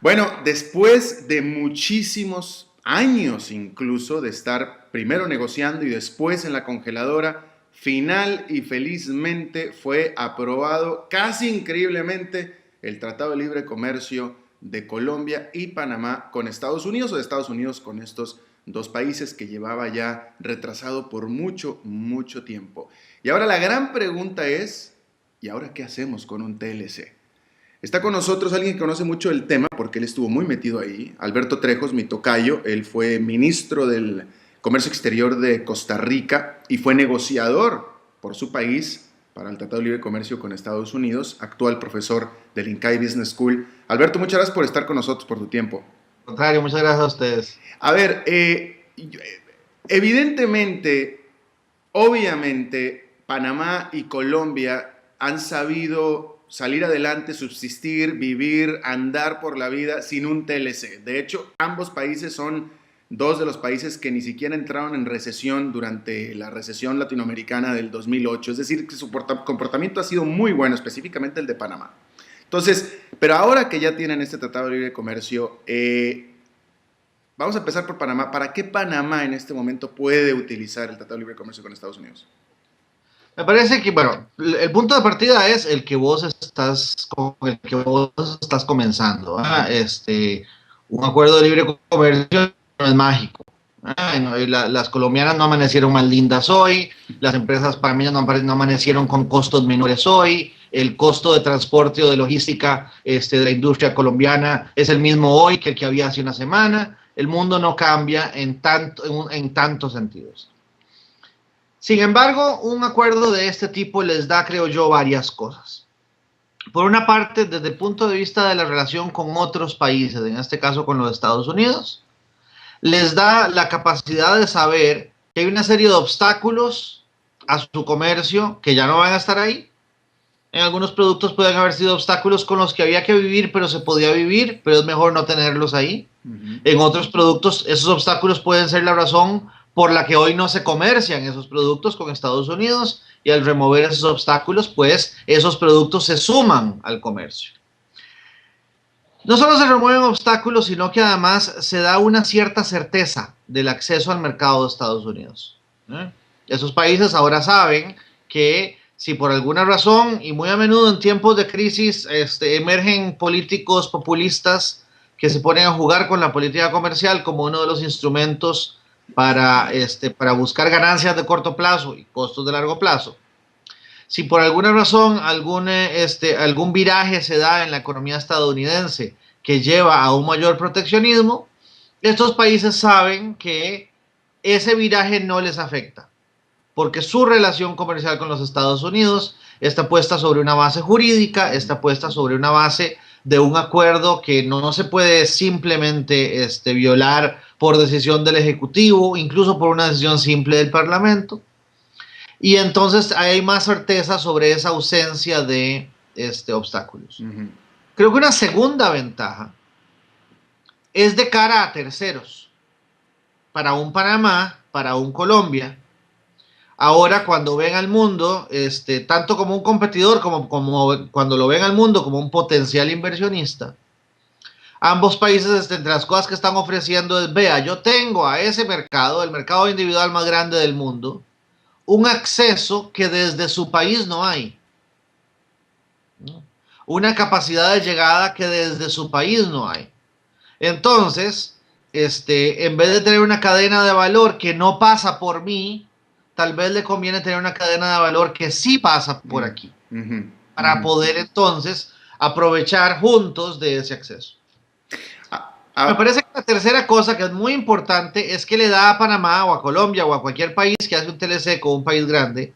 Bueno, después de muchísimos años incluso de estar primero negociando y después en la congeladora, final y felizmente fue aprobado casi increíblemente el Tratado de Libre Comercio de Colombia y Panamá con Estados Unidos o de Estados Unidos con estos dos países que llevaba ya retrasado por mucho, mucho tiempo. Y ahora la gran pregunta es, ¿y ahora qué hacemos con un TLC? Está con nosotros alguien que conoce mucho el tema porque él estuvo muy metido ahí. Alberto Trejos, mi tocayo, él fue ministro del Comercio Exterior de Costa Rica y fue negociador por su país para el Tratado de Libre Comercio con Estados Unidos, actual profesor del INCAI Business School. Alberto, muchas gracias por estar con nosotros, por tu tiempo. Al contrario, muchas gracias a ustedes. A ver, evidentemente, obviamente, Panamá y Colombia han sabido salir adelante, subsistir, vivir, andar por la vida sin un TLC. De hecho, ambos países son dos de los países que ni siquiera entraron en recesión durante la recesión latinoamericana del 2008. Es decir, que su comportamiento ha sido muy bueno, específicamente el de Panamá. Entonces, pero ahora que ya tienen este Tratado de Libre Comercio, vamos a empezar por Panamá. ¿Para qué Panamá en este momento puede utilizar el Tratado de Libre Comercio con Estados Unidos? Me parece que, bueno, el punto de partida es el que vos estás comenzando. Un acuerdo de libre comercio no es mágico. Las colombianas no amanecieron más lindas hoy, las empresas panameñas no amanecieron con costos menores hoy, el costo de transporte o de logística de la industria colombiana es el mismo hoy que el que había hace una semana. El mundo no cambia en tantos sentidos. Sin embargo, un acuerdo de este tipo les da, creo yo, varias cosas. Por una parte, desde el punto de vista de la relación con otros países, en este caso con los Estados Unidos, les da la capacidad de saber que hay una serie de obstáculos a su comercio que ya no van a estar ahí. En algunos productos pueden haber sido obstáculos con los que había que vivir, pero se podía vivir, pero es mejor no tenerlos ahí. En otros productos, esos obstáculos pueden ser la razón por la que hoy no se comercian esos productos con Estados Unidos, y al remover esos obstáculos, pues esos productos se suman al comercio. No solo se remueven obstáculos, sino que además se da una cierta certeza del acceso al mercado de Estados Unidos. Esos países ahora saben que si por alguna razón, y muy a menudo en tiempos de crisis, emergen políticos populistas que se ponen a jugar con la política comercial como uno de los instrumentos para buscar ganancias de corto plazo y costos de largo plazo. Si por alguna razón algún viraje se da en la economía estadounidense que lleva a un mayor proteccionismo, estos países saben que ese viraje no les afecta, porque su relación comercial con los Estados Unidos está puesta sobre una base jurídica, está puesta sobre una base de un acuerdo que no se puede simplemente violar por decisión del Ejecutivo, incluso por una decisión simple del Parlamento. Y entonces hay más certeza sobre esa ausencia de obstáculos. Creo que una segunda ventaja es de cara a terceros. Para un Panamá, para un Colombia, ahora cuando ven al mundo, tanto como un competidor como cuando lo ven al mundo como un potencial inversionista, ambos países, entre las cosas que están ofreciendo es, vea, yo tengo a ese mercado, el mercado individual más grande del mundo, un acceso que desde su país no hay. Una capacidad de llegada que desde su país no hay. Entonces, en vez de tener una cadena de valor que no pasa por mí, tal vez le conviene tener una cadena de valor que sí pasa por aquí, para poder entonces aprovechar juntos de ese acceso. Me parece que la tercera cosa que es muy importante es que le da a Panamá o a Colombia o a cualquier país que hace un TLC con un país grande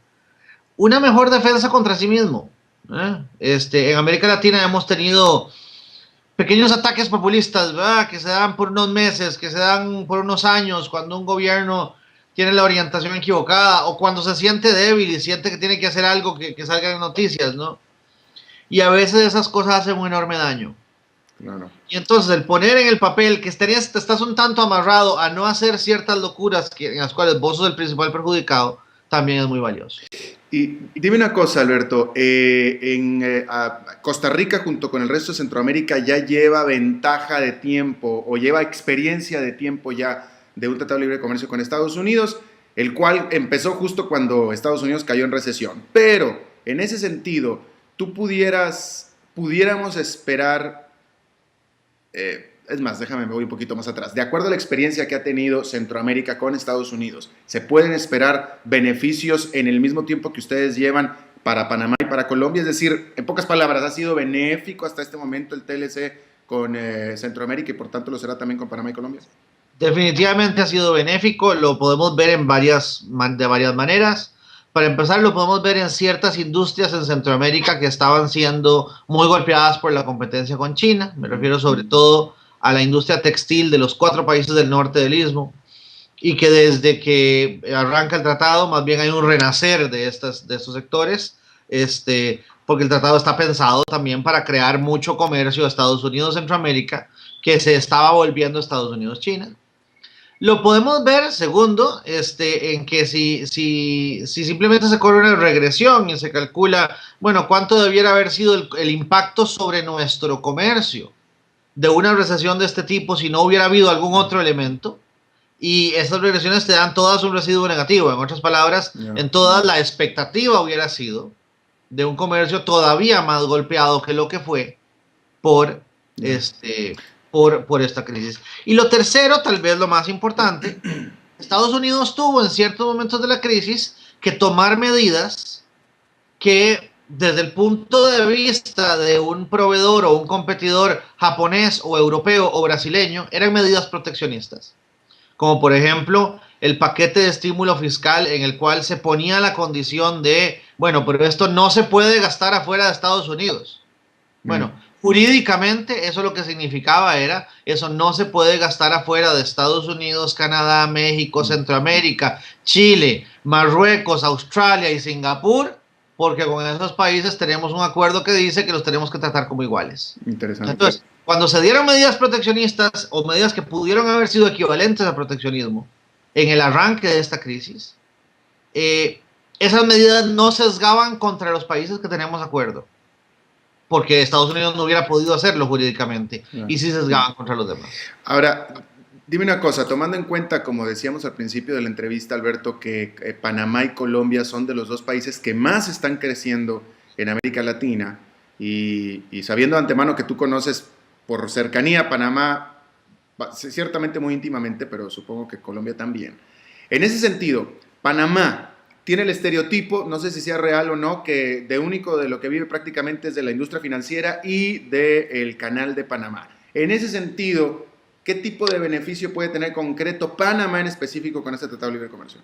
una mejor defensa contra sí mismo. En América Latina hemos tenido pequeños ataques populistas, ¿verdad?, que se dan por unos meses, que se dan por unos años, cuando un gobierno tiene la orientación equivocada o cuando se siente débil y siente que tiene que hacer algo que salga en noticias, ¿no? Y a veces esas cosas hacen un enorme daño. Claro. Y entonces el poner en el papel que te estás un tanto amarrado a no hacer ciertas locuras en las cuales vos sos el principal perjudicado, también es muy valioso. Y dime una cosa, Alberto, Costa Rica junto con el resto de Centroamérica ya lleva ventaja de tiempo o lleva experiencia de tiempo ya de un tratado de libre comercio con Estados Unidos, el cual empezó justo cuando Estados Unidos cayó en recesión. Pero en ese sentido, pudiéramos esperar, es más, déjame, me voy un poquito más atrás. De acuerdo a la experiencia que ha tenido Centroamérica con Estados Unidos, ¿se pueden esperar beneficios en el mismo tiempo que ustedes llevan para Panamá y para Colombia? Es decir, en pocas palabras, ¿ha sido benéfico hasta este momento el TLC con Centroamérica y por tanto lo será también con Panamá y Colombia? Definitivamente ha sido benéfico, lo podemos ver de varias maneras. Para empezar, lo podemos ver en ciertas industrias en Centroamérica que estaban siendo muy golpeadas por la competencia con China. Me refiero sobre todo a la industria textil de los 4 países del norte del Istmo, y que desde que arranca el tratado más bien hay un renacer de estos sectores, porque el tratado está pensado también para crear mucho comercio de Estados Unidos-Centroamérica que se estaba volviendo Estados Unidos-China. Lo podemos ver, segundo, en que si simplemente se corre una regresión y se calcula, bueno, cuánto debiera haber sido el impacto sobre nuestro comercio de una recesión de este tipo si no hubiera habido algún otro elemento, y estas regresiones te dan todas un residuo negativo. En otras palabras, en todas la expectativa hubiera sido de un comercio todavía más golpeado que lo que fue por por esta crisis. Y lo tercero, tal vez lo más importante, Estados Unidos tuvo en ciertos momentos de la crisis que tomar medidas que desde el punto de vista de un proveedor o un competidor japonés o europeo o brasileño eran medidas proteccionistas, como por ejemplo el paquete de estímulo fiscal en el cual se ponía la condición de, bueno, pero esto no se puede gastar afuera de Estados Unidos. Bueno, jurídicamente eso lo que significaba era, eso no se puede gastar afuera de Estados Unidos, Canadá, México, Centroamérica, Chile, Marruecos, Australia y Singapur, porque con esos países tenemos un acuerdo que dice que los tenemos que tratar como iguales. Interesante. Entonces, cuando se dieron medidas proteccionistas o medidas que pudieron haber sido equivalentes al proteccionismo en el arranque de esta crisis, esas medidas no sesgaban contra los países que tenemos acuerdo, porque Estados Unidos no hubiera podido hacerlo jurídicamente, y sí sesgaban contra los demás. Ahora, dime una cosa, tomando en cuenta, como decíamos al principio de la entrevista, Alberto, que Panamá y Colombia son de los 2 países que más están creciendo en América Latina, y sabiendo de antemano que tú conoces por cercanía a Panamá, ciertamente muy íntimamente, pero supongo que Colombia también. En ese sentido, Panamá tiene el estereotipo, no sé si sea real o no, que de único de lo que vive prácticamente es de la industria financiera y del canal de Panamá. En ese sentido, ¿qué tipo de beneficio puede tener concreto Panamá en específico con este Tratado de Libre Comercio?